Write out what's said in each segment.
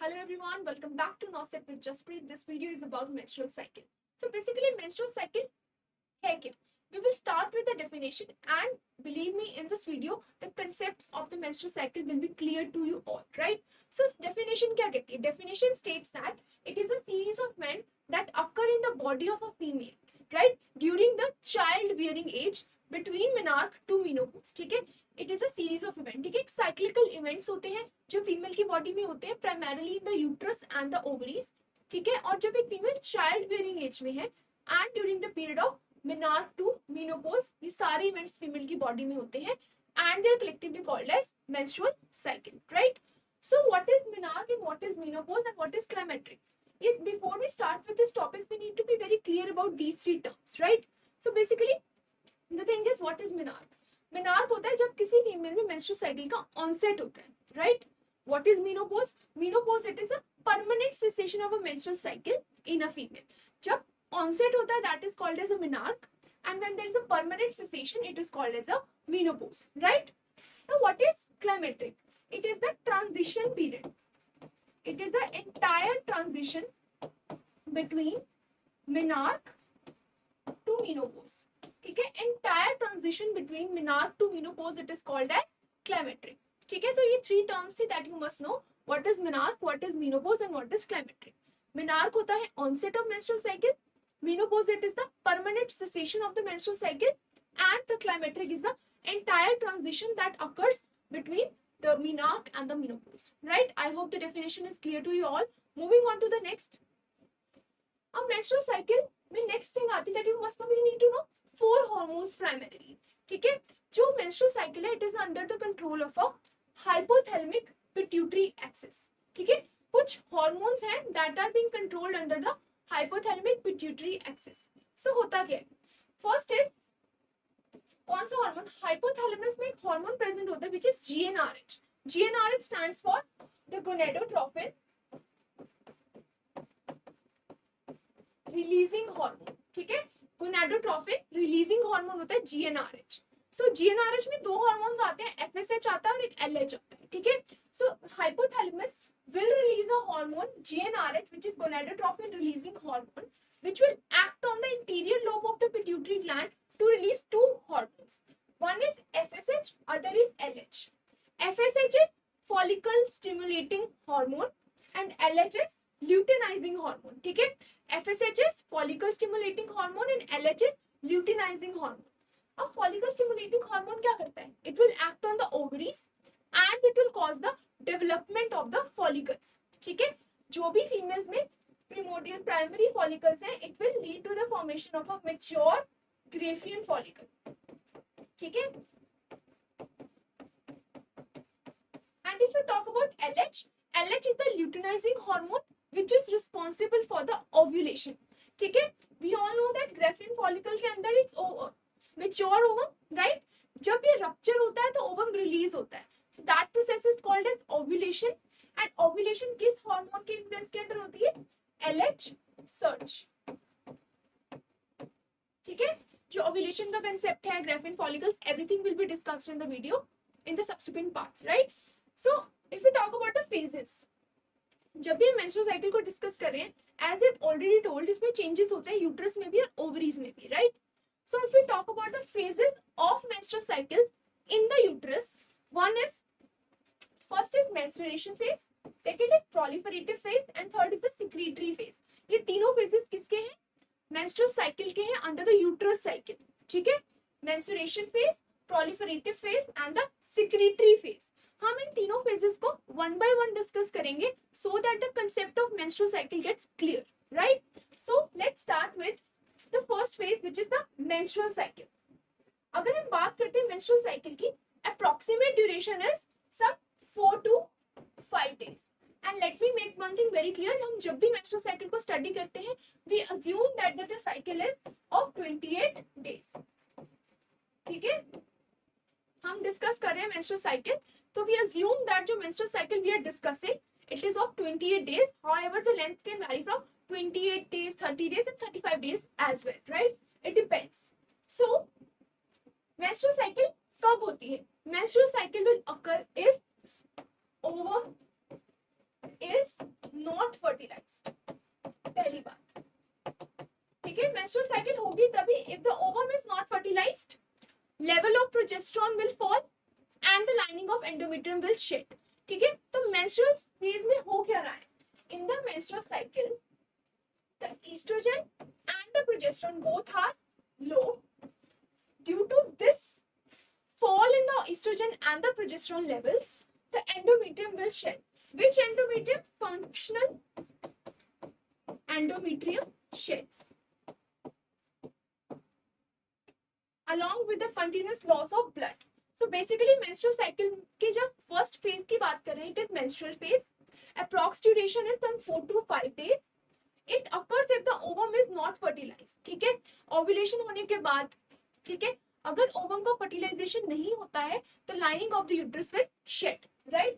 Hello everyone, welcome back to Nocep with Jaspreet. This video is about menstrual cycle. So basically menstrual cycle है क्या? We will start with the definition and believe me in this video the concepts of the menstrual cycle will be clear to you all, right? So definition क्या कहती है? Definition states that it is a series of men that occur in the body of a female, right? During the childbearing age between menarche to menopause, ठीक है? It is a series of event, ठीक है? Cyclical events होते हैं जो female की body में होते हैं, primarily in the uterus and the ovaries, ठीक है? और जब एक फीमेल चाइल्ड बियरिंग एज में है and during the period of menarche to menopause, ये सारे इवेंट्स फीमेल की बॉडी में होते हैं and they are collectively called as menstrual cycle, right? So what is menarche and what is menopause and what is climacteric? Yet before we start with this topic, we need to be very clear about these three terms, right? So basically the thing is, what is menarche? Menarche होता है जब किसी female में menstrual cycle का onset होता है, right? What is menopause? Menopause it is a permanent cessation of a menstrual cycle in a female. जब onset होता है that is called as a menarche and when there is a permanent cessation it is called as a menopause, right? Now what is climacteric? It is the transition period. It is the entire transition between menarche to menopause, ठीक है? Entire transition between menarche to menopause it is called as climacteric, ठीक है? तो ये three terms थे that you must know. What is menarche, what is menopause and what is climacteric. menarche होता है onset of menstrual cycle, menopause it is the permanent cessation of the menstrual cycle, and the climacteric is the entire transition that occurs between the menarche and the menopause, right? I hope the definition is clear to you all. Moving on to the next. अब menstrual cycle में next thing आती है that you must know, you need to know four hormones primarily, ठीक है? जो menstrual cycle है it is under the control of a hypothalamic pituitary axis, ठीक है? कुछ hormones हैं that are being controlled under the hypothalamic pituitary axis. So होता क्या है? First is कौन सा हार्मोन? हाइपोथैलेमस में एक हार्मोन प्रेजेंट होता है which is GnRH. GnRH stands for the gonadotropin releasing hormone, ठीक है? gonadotropin releasing hormone होता है GnRH. So GnRH में दो हार्मोन्स आते हैं, FSH आता है और एक LH आता है, ठीक है? So hypothalamus will release a hormone GnRH which is gonadotropin releasing hormone which will act on the anterior lobe of the pituitary gland to release two hormones. One is FSH, other is LH. FSH is follicle stimulating hormone and LH is luteinizing hormone, ठीक है? FSH is follicle stimulating hormone and LH is luteinizing hormone. अब follicle stimulating hormone क्या करता है? It will act on the ovaries and it will cause the development of the follicles, ठीक है? जो भी females में primordial primary follicles हैं, it will lead to the formation of a mature Graafian follicle, ठीक है? And if you talk about LH, LH is the luteinizing hormone which is responsible for the ovulation, ठीक है? We all know that Graafian follicle के अंदर it's mature ovum, right? जब ये rupture होता है तो ovum release होता है. So that process is called as ovulation. And ovulation किस hormone के influence के अंदर होती है? LH surge, ठीक है? जो ovulation का concept है, Graafian follicles, everything will be discussed in the video in the subsequent parts, right? So if we talk about the phases, जब भी हम menstrual cycle को discuss कर रहे हैं, as I've already told, इसमें changes होते हैं uterus में भी और ovaries में भी, right? So if we talk about the phases of menstrual cycle in the uterus, first is menstruation phase, second is proliferative phase and third is the secretory phase. ये तीनों phases किसके हैं? menstrual cycle के हैं under the uterus cycle, ठीक है? menstruation phase, proliferative phase and the secretory phase. हम इन तीनों phases को one by one discuss करेंगे so that the concept of menstrual cycle gets clear, right? So let's start with the first phase which is the menstrual cycle. अगर हम बात करते हैं menstrual cycle की, approximate duration is some 4 to 5 days. And let me make one thing very clear, हम जब भी menstrual cycle को study करते हैं, we assume that the cycle is of 28 days. ठीक है? हम discuss कर रहे हैं menstrual cycle, तो we assume that जो menstrual cycle we are discussing, it is of 28 days. However, the length can vary from 28 days, 30 days and 35 days as well, right? It depends. So, menstrual cycle कब होती है? Menstrual cycle will occur if ovum is fertilised, पहली बात, ठीक है। Menstrual cycle होगी तभी if the ovum is not fertilised, level of progesterone will fall and the lining of endometrium will shed, ठीक है। तो मेंस्ट्रुअल फेज में हो क्या रहा है, in the menstrual cycle the estrogen and the progesterone both are low. Due to this fall in the estrogen and the progesterone levels, the endometrium will shed. Which endometrium? Functional endometrium sheds. Along with the continuous loss of blood. So basically menstrual cycle के जब first phase की बात करें, it is menstrual phase. Approx duration is some 4 to 5 days. It occurs if the ovum is not fertilized, ठीक है। Ovulation होने के बाद, ठीक है, अगर ओवम का फर्टिलाइजेशन नहीं होता है तो lining of the uterus will shed, right.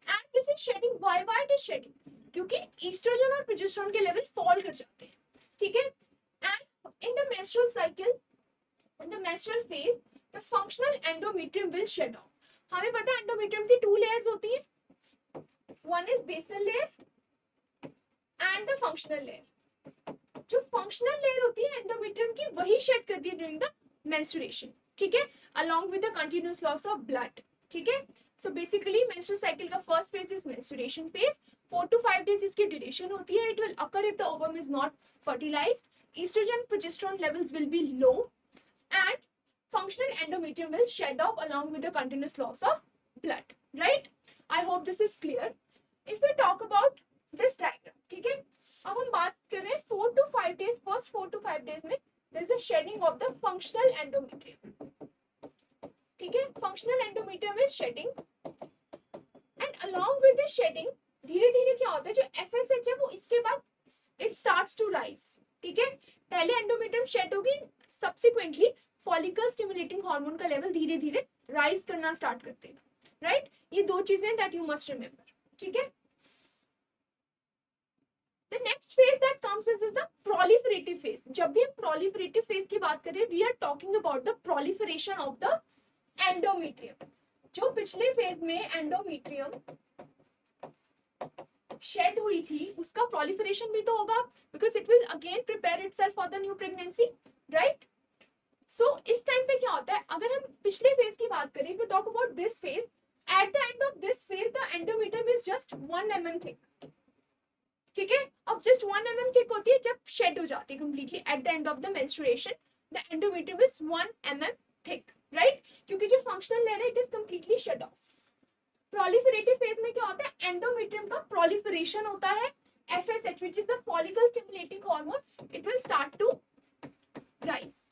And this is shedding, why it is shedding, क्योंकि एस्ट्रोजन और प्रोजेस्टेरोन के लेवल फॉल कर जाते हैं, ठीक है। And in the menstrual cycle, in the menstrual phase, the functional endometrium will shed off. हमें पता है एंडोमेट्रियम की 2 लेयर्स होती है, one is basal layer and the functional layer. जो फंक्शनल लेयर होती है एंडोमेट्रियम की, वही शेड करती है ड्यूरिंग द मेंस्ट्रुएशन, ठीक है, along with the continuous loss of blood, ठीक है। So basically menstrual cycle का first phase is menstruation phase, 4 to 5 days इसकी duration होती है। It will occur if the ovum is not fertilized, estrogen progesterone levels will be low and functional endometrium will shed off along with the continuous loss of blood, right? I hope this is clear. If we talk about this diagram, ठीक है, अब हम बात कर रहे हैं 4 to 5 days, first 4 to 5 days में there is a shedding of the functional endometrium, ठीक है। functional endometrium is shedding and along with the shedding धीरे धीरे क्या होता है, जो FSH है वो इसके बाद it starts to rise, ठीक है। पहले एंडोमेट्रियम शेड होगी, सब्सिक्वेंटली फॉलिकल स्टिमुलेटिंग हार्मोन का लेवल धीरे धीरे राइज करना स्टार्ट कर देगा, राइट। ये दो चीजें दैट यू मस्ट रिमेंबर, ठीक है। The next phase that comes is the proliferative phase. जब भी हम proliferative phase की बात करें, we are talking about the proliferation of the endometrium. जो पिछले phase में endometrium shed हुई थी, उसका proliferation भी तो होगा, because it will again prepare itself for the new pregnancy, right? So इस time पे क्या होता है, अगर हम पिछले phase की बात करें, we talk about this phase. At the end of this phase, the endometrium is just 1 mm thick. ठीक है, अब जस्ट 1 mm थिक होती है जब शेड हो जाती है completely at the end of the menstruation, the endometrium is 1 mm thick, right, क्योंकि जो फंक्शनल लेयर है it is completely shed off. Proliferative phase में क्या होता है, एंडोमेट्रियम का प्रोलिफरेशन होता है, FSH which is the follicle stimulating hormone, it will start to rise.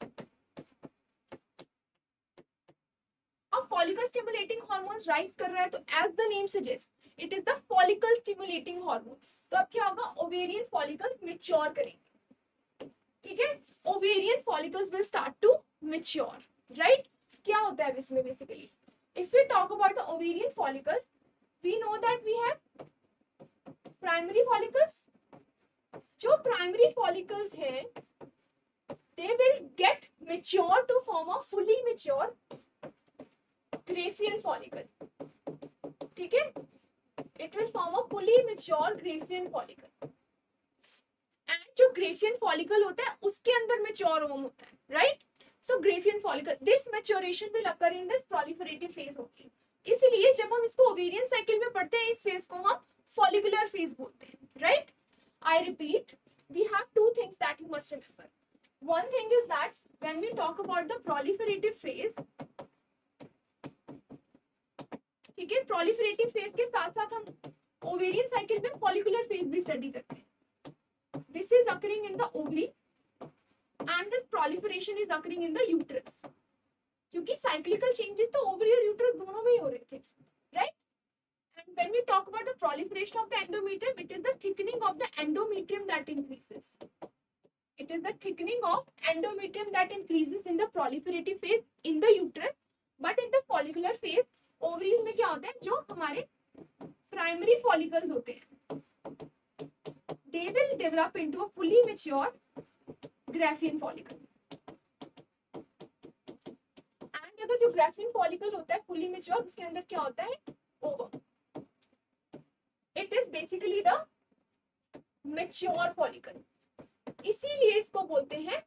अब फॉलिकल स्टिमुलेटिंग हार्मोन राइज कर रहा है तो as the name suggest it is the follicle stimulating hormone. तो अब क्या होगा, ओवेरियन फॉलिकल्स मैच्योर करेंगे, ठीक है। Ovarian follicles will start to mature, right. क्या होता है इसमें basically, if we talk about the ovarian follicles, we know that we have primary follicles. जो प्राइमरी फॉलिकल्स है they will get mature to form a fully mature Graafian follicle, ठीक है। It will form a fully mature Graafian follicle. And जो Graafian follicle होता है उसके अंदर mature ovum होता है, right? So Graafian follicle, this maturation will occur in this proliferative phase only. इसलिए जब हम इसको ovarian cycle में पढ़ते हैं, इस phase को हम follicular phase बोलते हैं, right? I repeat, we have 2 things that you must remember. One thing is that when we talk about the proliferative phase, ठीक है, प्रोलिफरेटिव फेज के साथ साथ हम ओवेरियन साइकिल में फॉलिकुलर फेज भी स्टडी करते हैं। This is occurring in the ovary and this proliferation is occurring in the uterus, क्योंकि साइक्लिकल चेंजेस तो ओवरी और यूट्रस दोनों में ही हो रहे थे, right. And when we talk about the proliferation of the endometrium, it is the thickening of the endometrium that increases. It is the thickening of endometrium that increases in the proliferative phase in the uterus, but in the follicular phase ovaries में क्या होता है, जो हमारे primary follicles होते हैं they will develop into a fully mature Graafian follicle. And अगर जो ग्राफियन फॉलिकल होता है फुली मैच्योर, उसके अंदर क्या होता है, ovum. It is basically the mature follicle, इसीलिए इसको बोलते हैं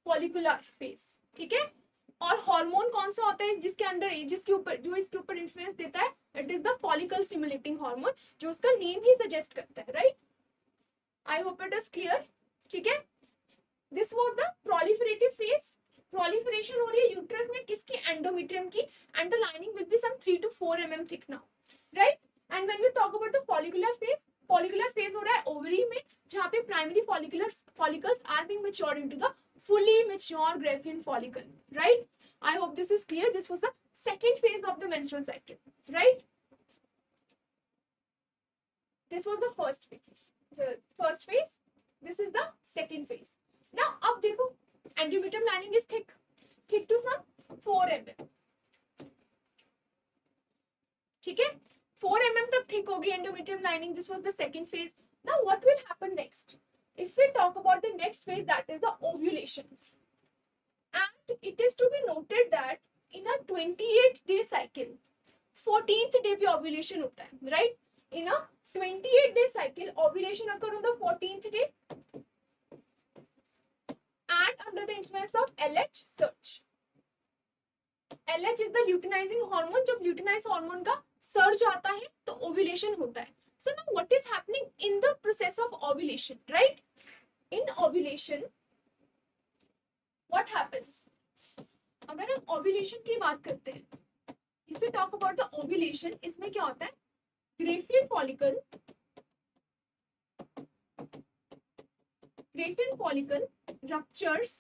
फॉलिकुलर फेज, ठीक है। और हार्मोन कौन सा होता है जिसके अंडर, जिसके ऊपर, जो इसके ऊपर इन्फ्लुएंस देता है, it is the follicle stimulating hormone, जो उसका नेम ही सजेस्ट करता है, right. I hope it is clear, ठीक है। This was the proliferative phase. Proliferation हो रही है यूट्रस में, किसकी, एंडोमेट्रियम की, and the lining will be some 3 to 4 mm thick now, right. And when we talk about the follicular phase, follicular phase हो रहा है ओवरी में, जहां पे primary follicles are being matured into the fully mature Graafian follicle, right? I hope this is clear. This was the second phase of the menstrual cycle, right? This was the first phase. The first phase. This is the second phase. Now, अब देखो, endometrium lining is thick to some 4 mm. ठीक है, 4 mm तक thick होगी endometrium lining. This was the second phase. Now, what will happen next? If we talk about the next phase, that is the ovulation. And it is to be noted that in a 28-day cycle, 14th day पे ovulation होता है, right? In a 28-day cycle, ovulation occur on the 14th day and under the influence of LH surge. LH is the luteinizing hormone. जब luteinizing hormone का surge आता है तो ovulation होता है. So now what is happening in the process of ovulation, right? In ovulation, what happens? अगर हम ovulation की बात करते हैं, if we talk about the ovulation, इसमें क्या होता है? Graafian follicle ruptures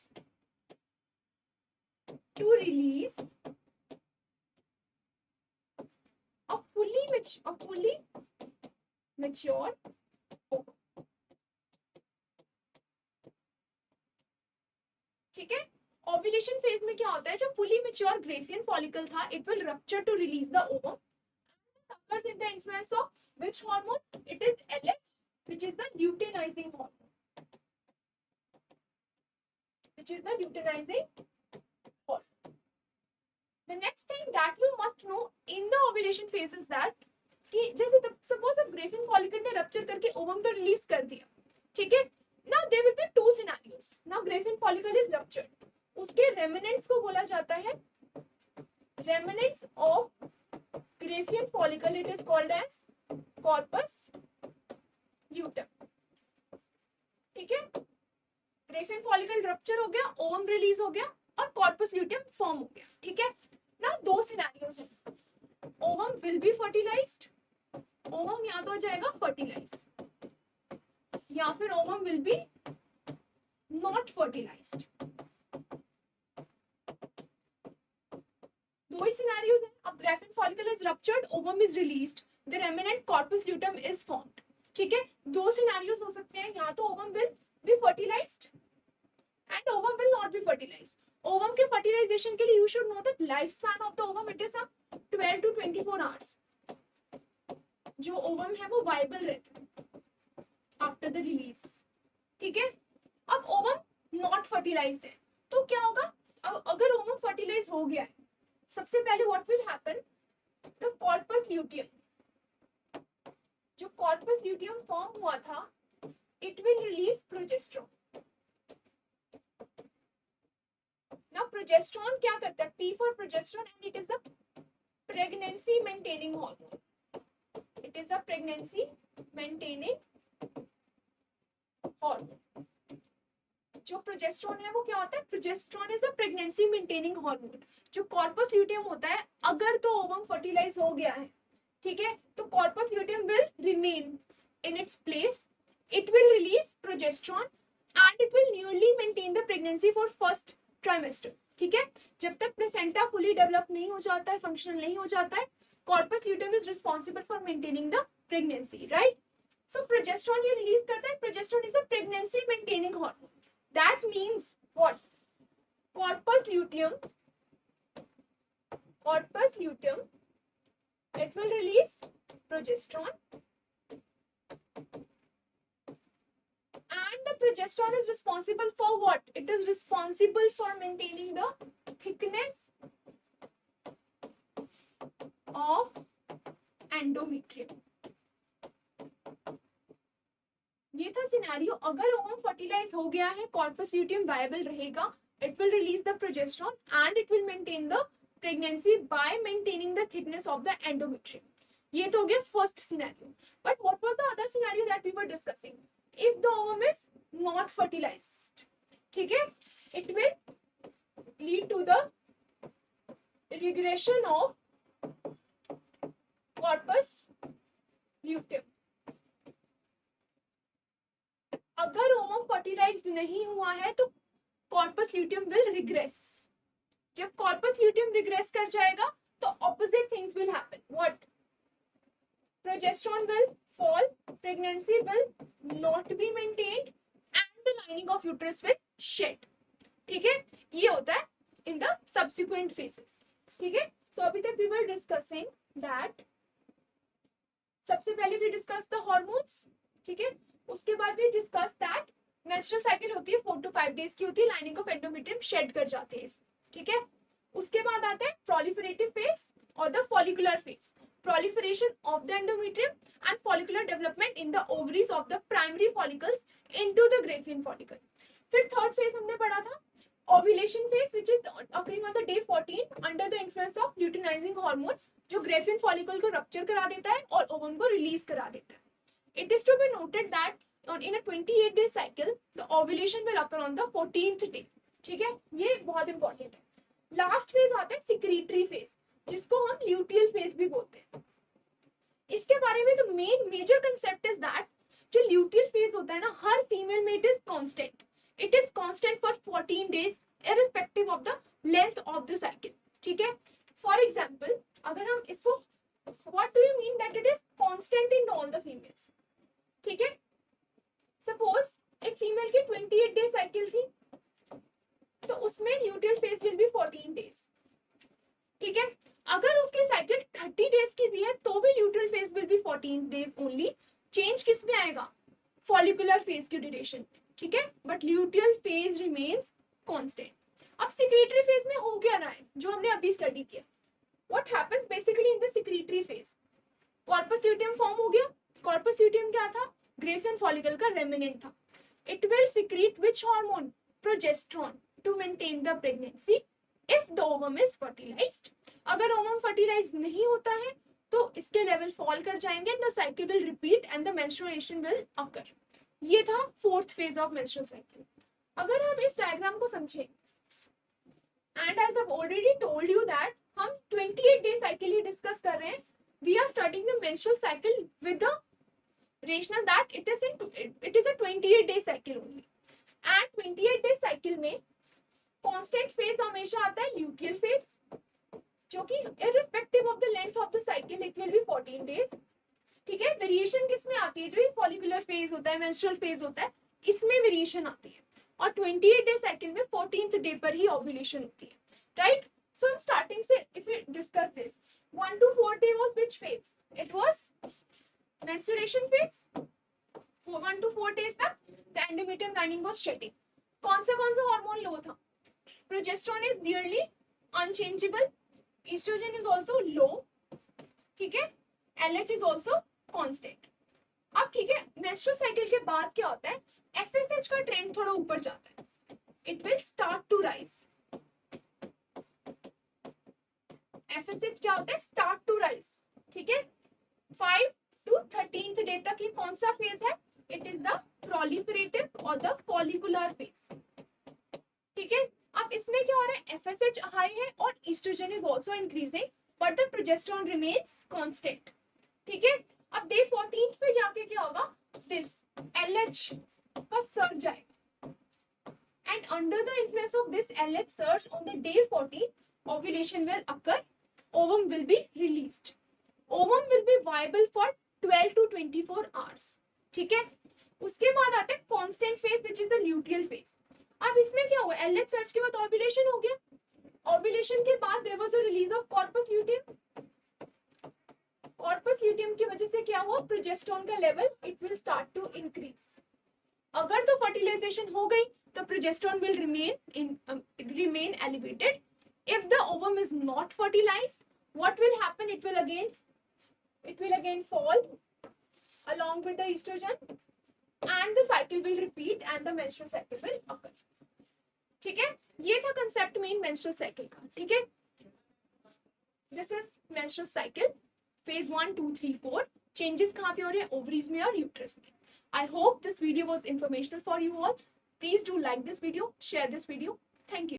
to release a fully mature ovum. ठीक है, ओव्यूलेशन फेज में क्या होता है, जब फुली मैच्योर ग्रेफियन फॉलिकल था, it will rupture to release the ovum, suffers in the influence of which hormone? It is LH, which is the luteinizing hormone, The next thing that you must know in the ovulation phase is that कि जैसे suppose अब Graafian follicle ने rupture करके ovum तो release कर दिया, ठीक है। Now there will be two scenarios. Now Graafian follicle is ruptured, उसके रेमिनेंट्स को बोला जाता है remnants of Graafian follicle, it is called as corpus luteum, ठीक है। ग्रेफियन फॉलिकल रप्चर हो गया, ओवम रिलीज हो गया और कॉर्पस ल्यूटियम फॉर्म हो गया, ठीक है। नाउ दो सिनेरियोस हैं, ovum will be fertilised, ovum या तो हो जाएगा फर्टिलाइज या फिर ovum will be not fertilised, दो ही सिनेरियोस हैं. अब Graafian follicle is ruptured, ovum is released, the remnant corpus luteum is formed, ठीक है। दो सिनेरियोस हो सकते हैं, या तो ovum will be fertilised and ovum will not be fertilised. Ovum के फर्टिलाइजेशन के लिए you should know that life span of the ovum it is 12 to 24 hours. जो ओवम है वो वाइबल रहता है आफ्टर द रिलीज, ठीक है। अब ओवम नॉट फर्टिलाइज्ड है तो क्या होगा, अगर ओवम फर्टिलाइज हो गया है, सबसे पहले what will happen, the corpus luteum, जो कॉर्पस ल्यूटियम फॉर्म हुआ था, it will release progesterone. Now progesterone क्या करता है, P for progesterone, and it is a pregnancy maintaining hormone. It is a pregnancy maintaining hormone. जो progesterone है वो क्या होता है, progesterone is a pregnancy maintaining hormone. जो कॉर्पस ल्यूटियम होता है, अगर तो ओवम फर्टिलाइज हो गया है, ठीक है, तो corpus luteum will remain in its place, it will release progesterone and it will newly maintain the pregnancy for first trimester, ठीक है। जब तक प्लेसेंटा फुली डेवलप नहीं हो जाता है, फंक्शनल नहीं हो जाता है, corpus luteum is responsible for maintaining the pregnancy, right. So progesterone ये रिलीज करता है, progesterone is a pregnancy maintaining hormone. That means what? Corpus luteum, it will release progesterone, and the progesterone is responsible for what? It is responsible for maintaining the thickness of endometrium. ये था scenario, अगर ovum fertilise हो गया है, corpus luteum viable रहेगा, it will release the progesterone and it will maintain the pregnancy by maintaining the thickness of the endometrium. ये तो हो गया first scenario. But what was the other scenario that we were discussing? If the ovum is not fertilised, ठीक है, it will lead to the regression of corpus luteum. अगर ovum fertilised नहीं हुआ है तो कॉर्पस ल्यूटियम विल रिग्रेस. जब corpus luteum regress कर जाएगा तो opposite things will happen. What? Progesterone will fall, pregnancy will not be maintained and the lining of uterus will shed. ठीक है, ये होता है इन द सब्सिक्वेंट फेसेस. ठीक है, सो अभी तक वी वर डिस्कसिंग दैट, सबसे पहले वी डिस्कस द हार्मोन्स. ठीक है, उसके बाद we discuss that menstrual cycle होती है 4 to 5 डेज की होती है, लाइनिंग ऑफ एंडोमेट्रियम शेड कर जाते हैं. ठीक है, उसके बाद आता है प्रोलिफरेटिव फेज और the follicular phase. proliferation of the endometrium and follicular development in the ovaries of the primary follicles into the Graafian follicle. फिर थर्ड फेज हमने पढ़ा था ovulation phase which is occurring on the day 14 under the influence of luteinizing hormone, जो Graafian follicle को rupture करा देता है और ovum को release करा देता है. It is to be noted that in a 28-day cycle the ovulation will occur on the 14th day. ठीक है, ये बहुत इंपॉर्टेंट है. लास्ट फेज आता है सिक्रीटरी फेज, जिसको हम ल्यूटियल फेज भी बोलते हैं. इसके बारे में तो मेजर कंसेप्ट इज दैट जो ल्यूटियल फेज होता है ना, हर फीमेल में it is constant. It is constant for 14 days irrespective of the length of the cycle. ठीक है, फॉर एग्जांपल अगर हम इसको, what do you mean that it is constant in all the females? ठीक है, सपोज एक female की 28 day cycle थी, तो उसमें luteal phase will be 14 days. ठीक है, अगर उसकी साइकिल 30 डेज की भी है तो भी luteal phase will be 14 days only. Change किस में आएगा? फॉलिकुलर फेज की ड्यूरेशन. ठीक है, but luteal phase remains constant. अब सिक्रीटरी फेज में हो क्या रहा है जो हमने अभी स्टडी किया? What happens basically in the secretory phase? Corpus luteum form हो गया. कॉर्पस ल्यूटियम क्या था? ग्रेफियन फॉलिकल का रेमिनेंट था. It will secrete which hormone? Progesterone, to maintain the pregnancy if the ovum is fertilised. अगर ovum fertilised नहीं होता है तो इसके लेवल फॉल कर जाएंगे and the cycle will repeat and the menstruation will occur. ये था fourth phase of menstrual cycle. अगर हम इस डायग्राम को समझें, and as I already told you that हम 28 डे साइकिल ही डिस्कस कर रहे हैं. We are starting the menstrual cycle with the rational that it is a 28 day cycle only. And 28 day cycle में कांस्टेंट फेज हमेशा आता है luteal phase, जो कि irrespective of the length of the cycle it will be 14 days. ठीक है, variation किस में आती है? जो ये फॉलिकुलर फेज होता है, मेंस्ट्रुअल फेज होता है, इसमें वेरिएशन आती है. और 28 डे साइकिल में 14th डे पर ही ओव्यूलेशन होती है. राइट, सो हम स्टार्टिंग से if we discuss this, 1 to 4 day was which phase? It was menstruation phase. 1 to 4 days तक the endometrium lining was shedding. कौन सा हार्मोन लो था? Progesterone is nearly unchangeable, estrogen is also low. ठीक है, LH is also constant. अब ठीक है, menstrual cycle के बाद क्या होता है? एफएसएच का ट्रेंड थोड़ा ऊपर जाता है. It will start to rise. FSH क्या होता है? Start to rise. ठीक है, 5 to 13th डे तक ये कौन सा फेज है? इट इज द प्रोलिफरेटिव और द फॉलिकुलर फेज. ठीक है, अब इसमें क्या हो रहा है? एफएसएच हाई है और oestrogen is also increasing but the progesterone remains constant. ठीक है, अब डे 14 पे जाके क्या होगा? दिस एलएच का सर्ज आएगा and under the influence of this LH surge on the day 14 ovulation will occur, ovum will be released. Ovum will be viable for 12 to 24 hours. ठीक है, उसके बाद आता है constant phase which is the luteal phase. अब इसमें क्या हुआ? एलएच सर्च के बाद ओव्यूलेशन हो गया. ओव्यूलेशन के बाद there was a release of corpus luteum. Corpus luteum की वजह से क्या हुआ? प्रोजेस्टेरोन का level it will start to increase. अगर तो फर्टिलाइजेशन हो गई तो progesterone will remain elevated. If the ovum is not fertilised, what will happen? It will again fall along with the estrogen and cycle will repeat and the menstrual cycle will occur. ठीक है, ये था concept main menstrual cycle का. ठीक है, this is menstrual cycle phase 1 2 3 4. Changes कहाँ पे हो रहे हैं? ओवरीज में और यूट्रस में. I hope this video was informational for you all. Please do like this video, share this video. Thank you.